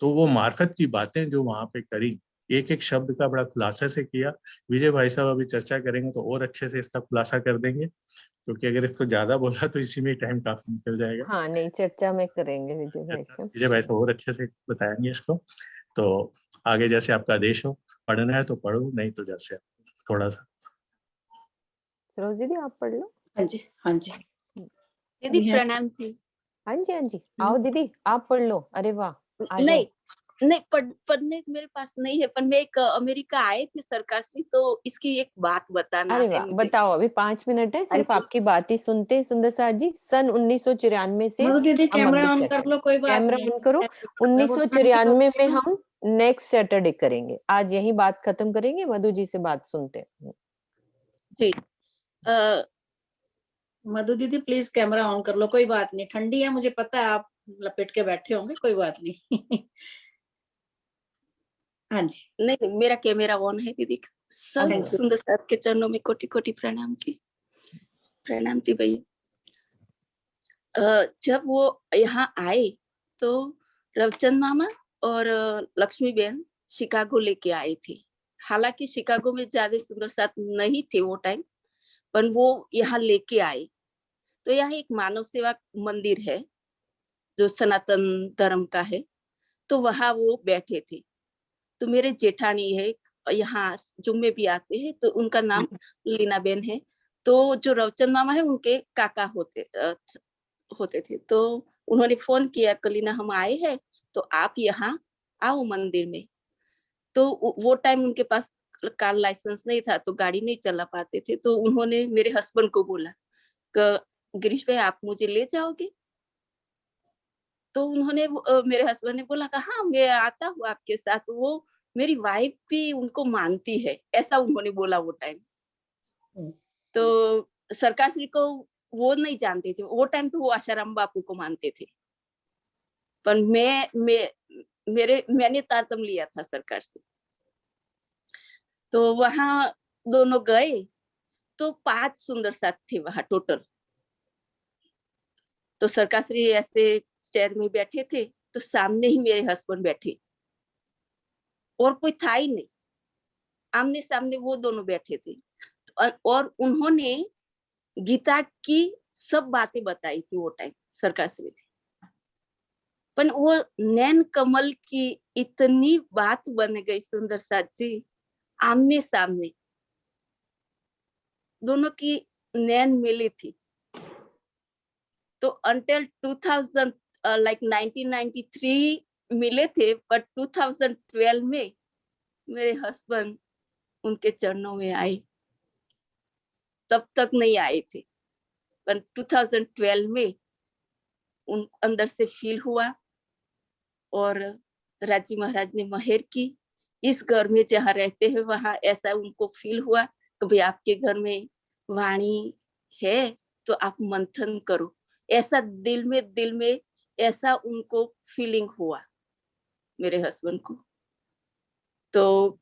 तो वो मार्फत की बातें जो वहां पे करी, एक एक शब्द का बड़ा खुलासा से किया। विजय भाई साहब अभी चर्चा करेंगे तो और अच्छे से इसका खुलासा कर देंगे, क्योंकि अगर इसको ज्यादा बोला तो इसी में टाइम काफी निकल जाएगा। हाँ, नहीं, चर्चा में करेंगे विजय भाई साहब। विजय भाई साहब और अच्छे से बताएंगे इसको। तो आगे जैसे आपका आदेश हो, पढ़ना है तो पढ़ो, नहीं तो जैसे थोड़ा सा। सरोज दीदी आप पढ़ लो। हाँ जी, हाँ जी। दीदी प्रणाम जी। हाँ जी, हाँ जी, आओ दीदी आप पढ़ लो। अरे वाह, आ जाओ। नहीं पढ़ने मेरे पास नहीं है, पर मैं एक अमेरिका आए थे सरकार से, तो इसकी एक बात बताना अरे है वाह, मुझे। बताओ। अभी 5 मिनट है, सिर्फ आपकी बात ही सुनते हैं सुंदर साथ जी। सन 1994 से मधु दीदी हम कैमरा अगले ऑन कर लो, कोई बात कैमरा नहीं। ऑन करो। 1994 में हम नेक्स्ट सैटरडे करेंगे। आज यही बात खत्म करेंगे, मधु जी से बात सुनते हैं जी। मधु दीदी प्लीज कैमरा ऑन कर लो, कोई बात नहीं। ठंडी है मुझे पता है, आप लपेट के बैठे होंगे, कोई बात नहीं। हाँ जी। नहीं, मेरा कैमरा ऑन है दीदी। सब सुंदर साहब के चरणों में कोटि कोटि प्रणाम जी। प्रणाम जी भैया। जब वो यहाँ आए तो रवचंद मामा और लक्ष्मी बहन शिकागो लेके आए थे। हालांकि शिकागो में ज्यादा सुंदर साथ नहीं थे वो टाइम, पर वो यहाँ लेके आए। तो यहाँ एक मानव सेवा मंदिर है जो सनातन धर्म का है, तो वहां वो बैठे थे। तो मेरे जेठानी है यहाँ जुम्मे भी आते हैं, तो उनका नाम लीना बेन है। तो जो रवचंद मामा है उनके काका होते थे। तो उन्होंने फोन किया, कलीना हम आए हैं तो आप यहाँ आओ मंदिर में। तो वो टाइम उनके पास कार लाइसेंस नहीं था, तो गाड़ी नहीं चला पाते थे। तो उन्होंने मेरे हस्बैंड को बोला कि गिरीश भाई आप मुझे ले जाओगे। तो उन्होंने मेरे हस्बैंड ने बोला कि हाँ मैं आता हूँ आपके साथ। वो मेरी वाइफ भी उनको मानती है, ऐसा उन्होंने बोला वो टाइम। तो सरकार श्री को वो नहीं जानते थे वो टाइम, तो वो आशाराम बापू को मानते थे। पर मैंने तारतम लिया था सरकार से। तो वहां दोनों गए तो 5 सुंदर साथ थे वहां टोटल। तो सरकार श्री ऐसे चेयर में बैठे थे, तो सामने ही मेरे हस्बैंड बैठे और कोई था ही नहीं, आमने सामने वो दोनों बैठे थे। और उन्होंने गीता की सब बातें बताई थी वो टाइम सरकार श्री। पर वो नैन कमल की इतनी बात बन गई सुंदर साथ जी, आमने सामने दोनों की नैन मिली थी। तो अंटिल 2000 लाइक 1993 मिले थे, पर 2012 में मेरे हस्बैंड उनके चरणों में आए। तब तक नहीं आए थे, पर 2012 में उन अंदर से फील हुआ और राजी महाराज ने मेहर की। इस घर में जहाँ रहते हैं वहां ऐसा उनको फील हुआ कि भाई आपके घर में वाणी है तो आप मंथन करो। ऐसा दिल में ऐसा उनको फीलिंग हुआ मेरे हस्बैंड को। तो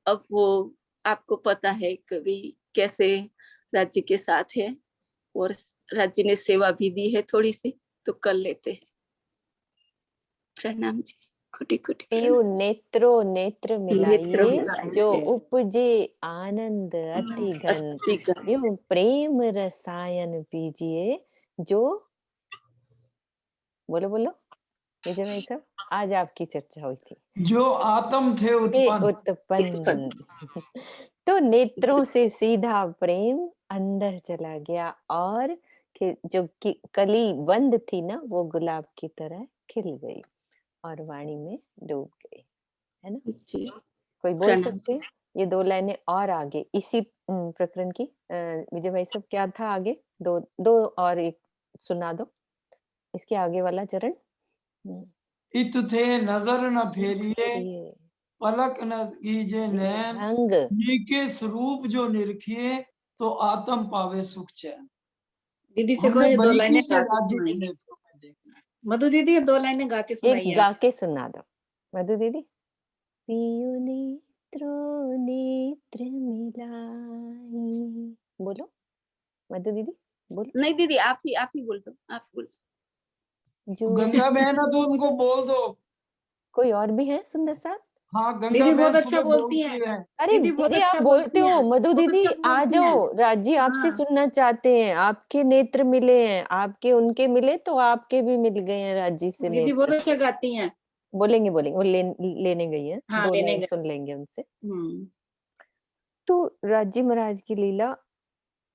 अब वो आपको पता है कभी कैसे राज्य के साथ है, और राज्य ने सेवा भी दी है थोड़ी सी, तो कर लेते हैं। प्रणाम जी, कोटि कोटि पियो नेत्रो नेत्र मिलाइए, जो उपजे आनंद अति घन। यो प्रेम रसायन पीजिए, जो बोलो बोलो विजय भाई साहब, आज आपकी चर्चा हुई थी। जो आत्म थे उत्पन्न। तो नेत्रों से सीधा प्रेम अंदर चला गया, और जो कली बंद थी ना, वो गुलाब की तरह खिल गई और वाणी में डूब गई, है ना? जी, कोई बोल प्रणाम सकते हैं? ये 2 लाइनें और आगे इसी प्रकरण की विजय भाई साहब क्या था आगे? 2 और 1 सुना दो। इसके आगे वाला चरण। हुँ। इत थे नजर न फेरिए, फेरिए पलक न कीजे नैन, भंग नीके स्वरूप जो निरखिए, तो आत्म पावे सुख चैन। दीदी से हमने कहो ये 2 बारीकी लाइनें से गा के राज्य के सुनाइए। नेत्रों में देखना है। मधु दीदी ये 2 लाइनें गा के एक सुनाइए गा आप। के सुना दो। मधु दीदी। पियो नेत्रों नेत्र मिलाई। बोलो। मधु दीदी बोलो। नहीं दीदी, आप ही बोल दो, आप बोल दो। जो गंगा बहन है तो उनको बोल दो। कोई और भी है सुंदर साथ? हाँ, गंगा दीदी बहुत बहन अच्छा सुबह बोलती हैं। बोलती है। अरे दीदी बहुत दीदी आप अच्छा बोलते बोलती हो, हैं। मधु बहुत दीदी अच्छा आ बोलती हैं। जाओ, राजी आपसे हाँ, सुनना चाहते हैं, आपके नेत्र मिले हैं, आपके उनके मिले तो आपके भी मिल गए हैं राजी से दीदी बहुत नेत्र। अच्छा गाती हैं। बोलेंगे बोलेंगे, वो लेने गई है, हाँ, 2 लेने लाइन गए। सुन लेंगे उनसे। हुँ। तो राजी महाराज की लीला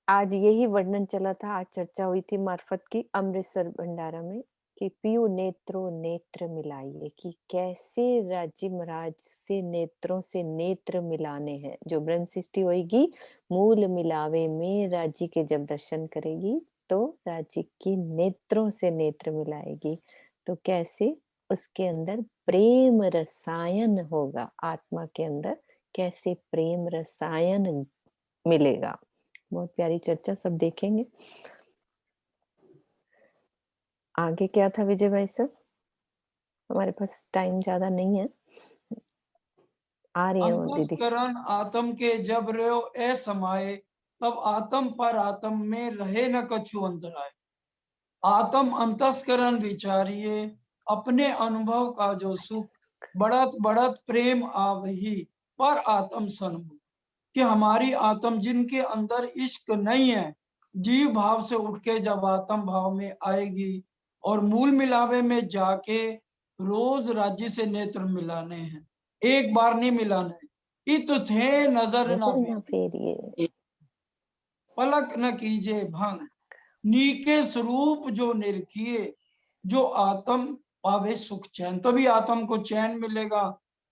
आज यही वर्णन चला था, आज चर्चा हुई थी मार्फत की अमृतसर भंडारा में कि पियो नेत्रों नेत्र मिलाइए, कि कैसे राजी महाराज से नेत्रों से नेत्र मिलाने हैं। जो ब्रह्म सृष्टि होगी मूल मिलावे में राजी के जब दर्शन करेगी तो राजी की नेत्रों से नेत्र मिलाएगी, तो कैसे उसके अंदर प्रेम रसायन होगा, आत्मा के अंदर कैसे प्रेम रसायन मिलेगा। बहुत प्यारी चर्चा, सब देखेंगे। आगे क्या था विजय भाई साहब? हमारे पास टाइम ज्यादा नहीं है। आ रही है वो दीदी। अंतस्करण आत्म के जब रहो ए समाये, तब आत्म पर आत्म में रहे न कछु अंतराय। आत्म अंतस्करण विचारिए, अपने अनुभव का जो सुख, बढ़त बढ़त प्रेम आवही, पर आत्म सन्मुख। कि हमारी आत्म जिनके अंदर इश्क नहीं है, जीव भाव से उठ के जब आत्म भाव में आएगी और मूल मिलावे में जाके रोज राज्य से नेत्र मिलाने हैं, एक बार नहीं मिलाना है। इत थे नजर ना नजर ना फेरी, फेरिए पलक न कीजे भंग, नीके स्वरूप जो निरखिए, जो आत्म पावे सुख चैन। तभी आत्म को चैन मिलेगा,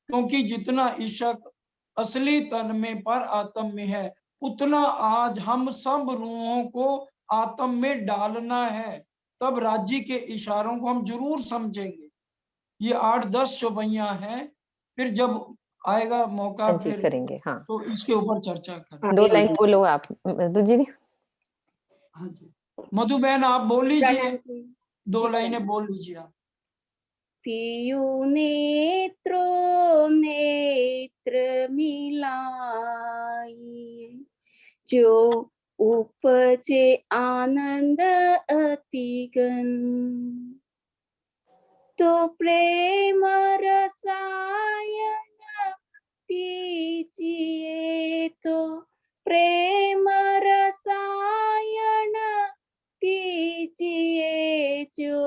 क्योंकि जितना इश्क असली तन में पर आत्म में है, उतना आज हम सब रूहों को आत्म में डालना है। तब राज्य के इशारों को हम जरूर समझेंगे। ये 8-10 चौपाइयां हैं, फिर जब आएगा मौका हाँ जी फिर करेंगे। हाँ, तो इसके ऊपर चर्चा करें। 2 आगे लाइन मधु। बोलो आप मधु जी। हाँ जी, मधु बहन आप बोल लीजिए, प्रणाम जी। 2 जी, लाइनें प्रणाम। बोल लीजिए आप। पियो नेत्रों नेत्र मिलाइए, जो उपजे आनंद अतिगन, तो प्रेम रसायन पीजिए, तो प्रेम रसायन पीजिए, जो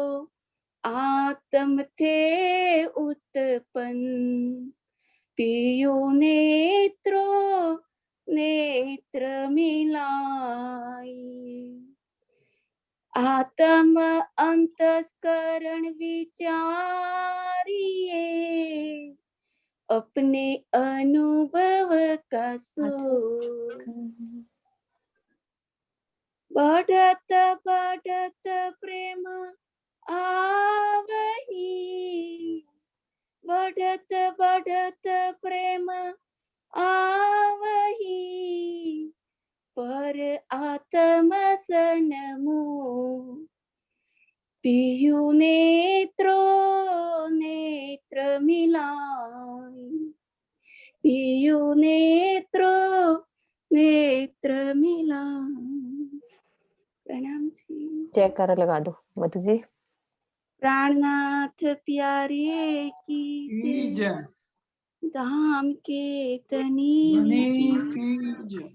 आत्म थे उत्पन्न। पियो नेत्रों नेत्र मिलाइए, आत्म अंतस्करण विचारिए, अपने अनुभव का सुख, बढ़त बढ़त प्रेम आवही, बढ़त बढ़त प्रेम आवही, पर आत्म सन्मुख। पियु नेत्रों नेत्र मिलाई, पियु नेत्रों नेत्र मिलाई। प्रणाम जी। जयकारा लगा दो मधु जी। प्राणनाथ प्यारे की की जय, जय, धाम के तनी धनी की की जय,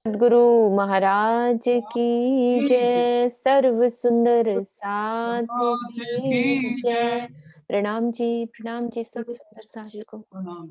सद्गुरु महाराज की की जय, जय, सर्व सुंदर साथ समाज की की जय। जय। प्रणाम जी, सब सुंदर साथ को। प्रणाम।